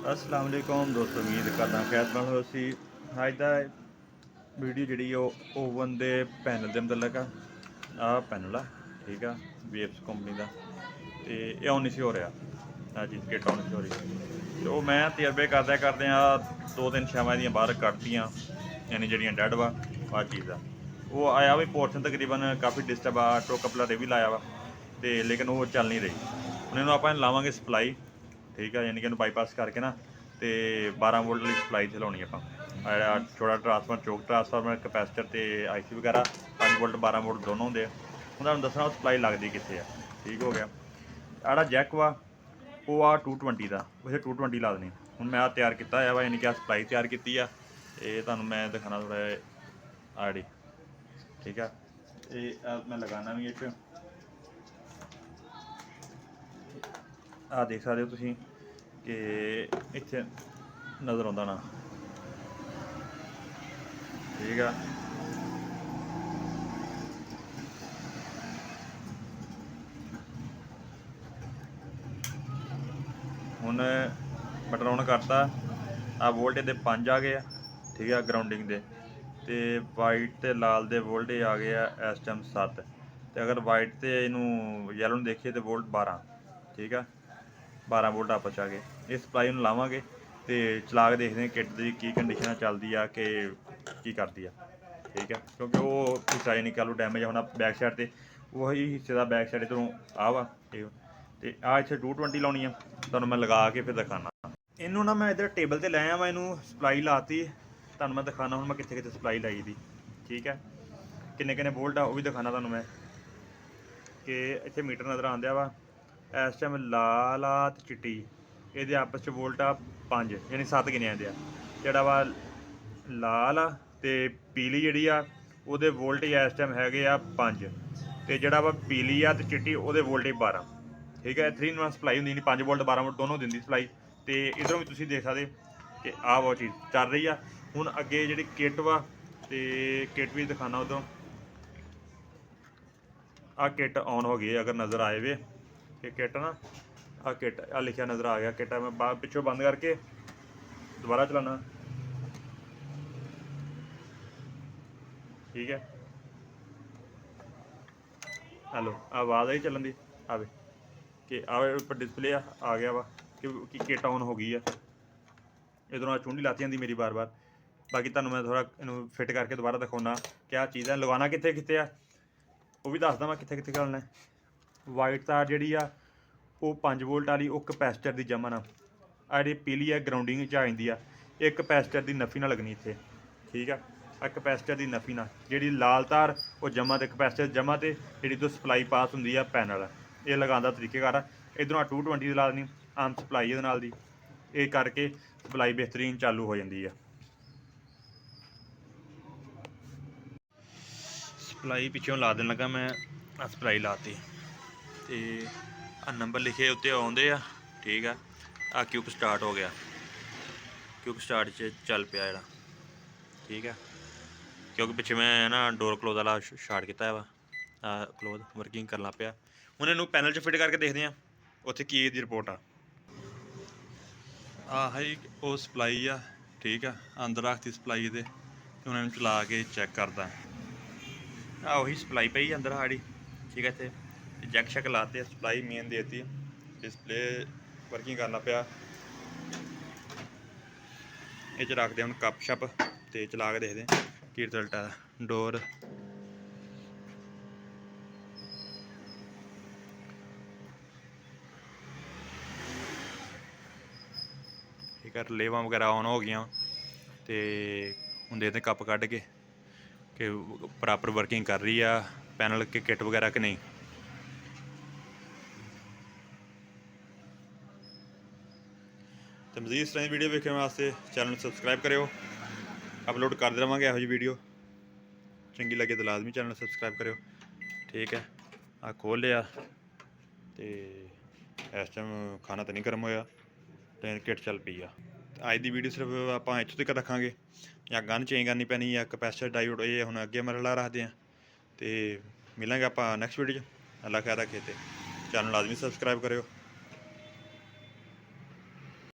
अस्सलाम वालेकुम दोस्तों, उम्मीद करदा खैर नाल हो। ਅਸੀਂ ਅੱਜ ਦਾ ਵੀਡੀਓ ਜਿਹੜੀ ਉਹ ਓਵਨ ਦੇ ਪੈਨਲ ਦੇ ਮੁਤਲਕ ਆ। ਆਹ ਪੈਨਲ ਆ, ਠੀਕ ਆ, ਵੇਵਸ ਕੰਪਨੀ ਦਾ। ਤੇ ਇਹ ਆਨ ਨਹੀਂ ਸੀ ਹੋ ਰਿਹਾ, ਆਹ ਚੀਜ਼ ਕਿੱਟ ਆਨ ਨਹੀਂ ਸੀ ਹੋ ਰਹੀ। ਤੇ ਉਹ ਮੈਂ ਤਜਰਬੇ ਕਰਦੇ ਆ ਦੋ ਤਿੰਨ ਛਾਵਾਂ ਦੀਆਂ ਬਾਹਰ ਕੱਢਤੀਆਂ, ਯਾਨੀ ਜਿਹੜੀਆਂ ਡੈਡ ਵਾ ਆਹ ਚੀਜ਼ ਦਾ। ਉਹ ਆਇਆ ਵੀ ਪੋਰਸ਼ਨ ਤਕਰੀਬਨ ਕਾਫੀ ਡਿਸਟਰਬ ਆ, ਟੋ ਕਪਲਰ ਇਹ ਵੀ ਲਾਇਆ ਵਾ, ਤੇ ਲੇਕਿਨ ਉਹ ਚੱਲ ਨਹੀਂ ਰਹੀ। ਹੁਣ ਇਹਨੂੰ ਆਪਾਂ ਲਾਵਾਂਗੇ ਸਪਲਾਈ, ਠੀਕ ਆ, ਯਾਨੀ ਕਿ ਇਹਨੂੰ ਬਾਈਪਾਸ ਕਰਕੇ ਨਾ ਤੇ 12 ਵੋਲਟ ਵਾਲੀ ਸਪਲਾਈ ਚਲਾਉਣੀ ਆਪਾਂ। ਜਿਹੜਾ ਛੋਟਾ ਟਰਾਂਸਫਾਰਮਰ, ਚੌਕ ਟਰਾਂਸਫਾਰਮਰ, ਕਪੈਸਿਟਰ ਤੇ ਆਈਸੀ ਵਗੈਰਾ 5 ਵੋਲਟ 12 ਵੋਲਟ ਦੋਨੋਂ ਹੁੰਦੇ ਆ। ਹੁਣ ਤੁਹਾਨੂੰ ਦੱਸਣਾ ਉਹ ਸਪਲਾਈ ਲੱਗਦੀ ਕਿੱਥੇ ਆ। ਠੀਕ ਹੋ ਗਿਆ। ਆੜਾ ਜੈਕ ਵਾ ਉਹ ਆ 220 ਦਾ, ਉਹ 220 ਲਾ ਦੇਣੀ। ਹੁਣ ਮੈਂ ਆ ਤਿਆਰ ਕੀਤਾ ਹੋਇਆ ਵਾ, ਯਾਨੀ ਕਿ ਆ ਸਪਲਾਈ ਤਿਆਰ ਕੀਤੀ ਆ। ਇਹ ਤੁਹਾਨੂੰ ਮੈਂ ਦਿਖਾਣਾ ਥੋੜ੍ਹਾ ਜਿਹਾ ਆੜੀ, ਠੀਕ ਆ। ਇਹ ਮੈਂ ਲਗਾਉਣਾ ਵੀ ਇਹ 'ਚ, ਆਹ ਦੇਖ ਸਕਦੇ ਹੋ ਤੁਸੀਂ ਕਿ ਇੱਥੇ ਨਜ਼ਰ ਆਉਂਦਾ ਨਾ, ਠੀਕ ਆ। ਹੁਣ ਬਟਨ ਔਨ ਕਰਤਾ, ਆ ਵੋਲਟੇਜ ਦੇ 5 ਆ ਗਏ ਆ, ਠੀਕ ਆ, ਗਰਾਊਂਡਿੰਗ ਦੇ। ਤੇ ਵਾਈਟ ਤੇ ਲਾਲ ਦੇ ਵੋਲਟੇਜ ਆ ਗਏ ਆ ਇਸ ਟਾਈਮ 7। ਤੇ ਅਗਰ ਵਾਈਟ ਤੇ ਇਹਨੂੰ ਯੈਲੋ ਨੂੰ ਦੇਖੀਏ ਤੇ ਵੋਲਟ 12, ਠੀਕ ਆ, 12 ਵੋਲਟ ਆਪਸ 'ਚ ਆ ਗਏ। ਇਹ ਸਪਲਾਈ ਨੂੰ ਲਾਵਾਂਗੇ ਤੇ ਚਲਾ ਕੇ ਦੇਖਦੇ ਹਾਂ ਕਿੱਟ ਦੀ ਕੀ ਕੰਡੀਸ਼ਨ ਚੱਲਦੀ ਆ, ਕਿ ਕੀ ਕਰਦੀ ਆ, ਠੀਕ ਆ। ਕਿਉਂਕਿ ਉਹ ਹਿੱਸਾ ਨਹੀਂ ਕੱਲ੍ਹ ਨੂੰ ਡੈਮੇਜ ਹੋਣਾ ਬੈਕ ਸਾਈਡ ਤੇ, ਉਹੀ ਹਿੱਸੇ ਦਾ ਬੈਕ ਸਾਈਡ ਇੱਧਰੋਂ ਆ ਵਾ ਤੇ ਆਹ ਇੱਥੇ 220 ਲਾਉਣੀ ਆ। ਤੁਹਾਨੂੰ ਮੈਂ ਲਗਾ ਕੇ ਫਿਰ ਦਿਖਾਉਣਾ। ਇਹਨੂੰ ਨਾ ਮੈਂ ਇੱਧਰ ਟੇਬਲ ਤੇ ਲੈ ਆਇਆ ਵਾ, ਇਹਨੂੰ ਸਪਲਾਈ ਲਾਤੀ, ਤੁਹਾਨੂੰ ਮੈਂ ਦਿਖਾਉਣਾ ਹੁਣ ਮੈਂ ਕਿੱਥੇ ਕਿੱਥੇ ਸਪਲਾਈ ਲਾਈ ਦੀ, ਠੀਕ ਹੈ। ਕਿੰਨੇ ਕਿੰਨੇ ਵੋਲਟ ਆ ਉਹ ਵੀ ਦਿਖਾਉਣਾ ਤੁਹਾਨੂੰ ਮੈਂ, ਕਿ ਇੱਥੇ ਮੀਟਰ ਨਜ਼ਰ ਆਉਂਦਿਆ ਵਾ ਇਸ ਟਾਈਮ ਲਾਲ ਆ ਤੇ ਚਿੱਟੀ, ਇਹਦੇ ਆਪਸ 'ਚ ਵੋਲਟ ਆ 5, ਯਾਨੀ 7 ਗਿਣਿਆਂ ਦੇ ਆ। ਜਿਹੜਾ ਵਾ ਲਾਲ ਆ ਤੇ ਪੀਲੀ ਜਿਹੜੀ ਆ ਉਹਦੇ ਵੋਲਟੇਜ ਇਸ ਟਾਈਮ ਹੈਗੇ ਆ 5, ਤੇ ਜਿਹੜਾ ਵਾ ਪੀਲੀ ਆ ਤੇ ਚਿੱਟੀ ਉਹਦੇ ਵੋਲਟੇਜ 12, ਠੀਕ ਹੈ। 3 in 1 ਸਪਲਾਈ ਹੁੰਦੀ ਨਹੀਂ, 5 ਵੋਲਟ 12 ਵੋਲਟ ਦੋਨੋਂ ਦਿੰਦੀ ਸਪਲਾਈ। ਤੇ ਇੱਧਰੋਂ ਵੀ ਤੁਸੀਂ ਦੇਖ ਸਕਦੇ ਕਿ ਆਹ ਉਹ ਚੀਜ਼ ਚੱਲ ਰਹੀ ਆ। ਹੁਣ ਅੱਗੇ ਜਿਹੜੀ ਕਿੱਟ ਵਾ, ਤੇ ਕਿੱਟ ਵੀ ਦਿਖਾਉਣਾ ਉਦੋਂ। ਆਹ ਕਿੱਟ ਔਨ ਹੋ ਗਈ ਅਗਰ ਨਜ਼ਰ ਆਏ ਵੇ ਕਿ ਕਿੱਟ ਨਾ, ਆਹ ਕਿੱਟ ਆ ਲਿਖਿਆ ਨਜ਼ਰ ਆ ਗਿਆ ਕਿੱਟ। ਮੈਂ ਪਿੱਛੋਂ ਬੰਦ ਕਰਕੇ ਦੁਬਾਰਾ ਚਲਾਉਣਾ, ਠੀਕ ਹੈ। ਹੈਲੋ, ਆਵਾਜ਼ ਆਈ ਚੱਲਣ ਦੀ, ਆਵੇ ਕਿ ਆਵੇ ਉੱਪਰ ਡਿਸਪਲੇ ਆ ਗਿਆ ਵਾ ਕਿ ਕਿੱਟ ਔਨ ਹੋ ਗਈ ਆ। ਇੱਧਰੋਂ ਆ ਚੁੰਡੀ ਲਾਤੀ ਜਾਂਦੀ ਮੇਰੀ ਬਾਰ ਬਾਰ। ਬਾਕੀ ਤੁਹਾਨੂੰ ਮੈਂ ਥੋੜ੍ਹਾ ਇਹਨੂੰ ਫਿੱਟ ਕਰਕੇ ਦੁਬਾਰਾ ਦਿਖਾਉਣਾ ਕਿ ਆਹ ਚੀਜ਼ ਹੈ। ਲਗਾਉਣਾ ਕਿੱਥੇ ਕਿੱਥੇ ਆ ਉਹ ਵੀ ਦੱਸਦਾ ਮੈਂ ਕਿੱਥੇ ਕਿੱਥੇ ਕਰਨਾ। ਵਾਈਟ ਤਾਰ ਜਿਹੜੀ ਆ ਉਹ 5 ਵੋਲਟ ਵਾਲੀ, ਉਹ ਕਪੈਸਿਟਰ ਦੀ ਜਮਨ ਆ। ਆਹ ਜਿਹੜੀ ਪੀਲੀ ਆ ਗਰਾਊਂਡਿੰਗ 'ਚ ਆ ਜਾਂਦੀ ਆ, ਇਹ ਕਪੈਸਿਟਰ ਦੀ ਨਫੀ ਨਾਲ ਲੱਗਣੀ ਇੱਥੇ, ਠੀਕ ਆ। ਆ ਕਪੈਸਿਟਰ ਦੀ ਨਫੀ ਨਾਲ ਜਿਹੜੀ ਲਾਲ ਤਾਰ ਉਹ ਜਮਾ ਤੇ ਕਪੈਸਿਟਰ ਜਮਾ ਤੇ ਜਿਹੜੀ ਤੋਂ ਸਪਲਾਈ ਪਾਸ ਹੁੰਦੀ ਆ ਪੈਨਲ, ਇਹ ਲਗਾਉਣ ਦਾ ਤਰੀਕੇਕਾਰ ਆ। ਇੱਧਰੋਂ ਆ 220 ਦੀ ਲਾ ਦੇਣੀ, ਆਮ ਸਪਲਾਈ ਇਹਦੇ ਨਾਲ ਦੀ, ਇਹ ਕਰਕੇ ਸਪਲਾਈ ਬਿਹਤਰੀਨ ਚਾਲੂ ਹੋ ਜਾਂਦੀ ਆ। ਸਪਲਾਈ ਪਿੱਛੋਂ ਲਾ ਦੇਣ ਲੱਗਾ ਮੈਂ, ਆ ਸਪਲਾਈ ਲਾਤੀ ਤੇ ਆ ਨੰਬਰ ਲਿਖੇ ਉੱਤੇ ਆਉਂਦੇ ਆ, ਠੀਕ ਆ। ਆ ਕਿਊਕ ਸਟਾਰਟ ਹੋ ਗਿਆ, ਕਿਊਕ ਸਟਾਰਟ 'ਚ ਚੱਲ ਪਿਆ ਜਿਹੜਾ, ਠੀਕ ਆ। ਕਿਉਂਕਿ ਪਿੱਛੇ ਮੈਂ ਨਾ ਡੋਰ ਕਲੋਜ਼ ਵਾਲਾ ਸਟਾਰਟ ਕੀਤਾ ਵਾ, ਆ ਕਲੋਜ਼ ਵਰਕਿੰਗ ਕਰਨ ਲੱਗ ਪਿਆ। ਹੁਣ ਇਹਨੂੰ ਪੈਨਲ 'ਚ ਫਿੱਟ ਕਰਕੇ ਦੇਖਦੇ ਹਾਂ ਉੱਥੇ ਕੀ ਇਹਦੀ ਰਿਪੋਰਟ ਆ। ਆਹ ਹੀ ਉਹ ਸਪਲਾਈ ਆ, ਠੀਕ ਆ, ਅੰਦਰ ਰੱਖਤੀ ਸਪਲਾਈ ਇਹਦੇ। ਹੁਣ ਇਹਨੂੰ ਚਲਾ ਕੇ ਚੈੱਕ ਕਰਦਾ। ਆਹ ਉਹੀ ਸਪਲਾਈ ਪਈ ਅੰਦਰ ਸਾਡੀ, ਠੀਕ ਹੈ। ਇੱਥੇ ਜੈਕ ਸ਼ੈਕ ਲਾਤੇ, ਸਪਲਾਈ ਮੇਨ ਦੇਤੀ, ਡਿਸਪਲੇ ਵਰਕਿੰਗ ਕਰਨਾ ਪਿਆ। ਇਹ 'ਚ ਰੱਖਦੇ ਹੁਣ ਕੱਪ ਸ਼ੱਪ ਤੇ ਚਲਾ ਕੇ ਦੇਖਦੇ ਕੀ ਰਿਜ਼ਲਟ ਆ। ਡੋਰ ਠੀਕ ਆ, ਲੇਵਾਂ ਵਗੈਰਾ ਔਨ ਹੋ ਗਈਆਂ। ਤੇ ਹੁਣ ਦੇਖਦੇ ਕੱਪ ਕੱਢ ਕੇ ਕਿ ਪ੍ਰੋਪਰ ਵਰਕਿੰਗ ਕਰ ਰਹੀ ਆ ਪੈਨਲ ਕਿ ਕਿੱਟ ਵਗੈਰਾ ਕਿ ਨਹੀਂ। ਤੇ ਮਜ਼ੀਦ ਇਸ ਤਰ੍ਹਾਂ ਦੀ ਵੀਡੀਓ ਵੇਖਣ ਵਾਸਤੇ ਚੈਨਲ ਨੂੰ ਸਬਸਕ੍ਰਾਈਬ ਕਰਿਓ। ਅਪਲੋਡ ਕਰਦੇ ਰਹਾਂਗੇ ਇਹੋ ਜਿਹੀ ਵੀਡੀਓ, ਚੰਗੀ ਲੱਗੇ ਤਾਂ ਲਾਜ਼ਮੀ ਚੈਨਲ ਸਬਸਕ੍ਰਾਈਬ ਕਰਿਓ, ਠੀਕ ਹੈ। ਆ ਖੋਲ੍ਹ ਲਿਆ ਤੇ ਇਸ ਟਾਈਮ ਖਾਣਾ ਤਾਂ ਨਹੀਂ ਗਰਮ ਹੋਇਆ ਤੇ ਕਿੱਟ ਚੱਲ ਪਈ ਆ। ਅੱਜ ਦੀ ਵੀਡੀਓ ਸਿਰਫ ਆਪਾਂ ਇੱਥੋਂ ਤੱਕ ਰੱਖਾਂਗੇ, ਜਾਂ ਗਨ ਚੇਂਜ ਕਰਨੀ ਪੈਣੀ, ਜਾਂ ਕਪੈਸਿਟਰ ਡਾਇਓਡ, ਇਹ ਹੁਣ ਅੱਗੇ ਮਰਲਾ ਰੱਖਦੇ ਹਾਂ। ਤੇ ਮਿਲਾਂਗੇ ਆਪਾਂ ਨੈਕਸਟ ਵੀਡੀਓ 'ਚ। ਅੱਲਾ ਖੈਰ ਰੱਖੇ ਤੇ ਚੈਨਲ ਲਾਜ਼ਮੀ ਸਬਸਕ੍ਰਾਈਬ ਕਰਿਓ।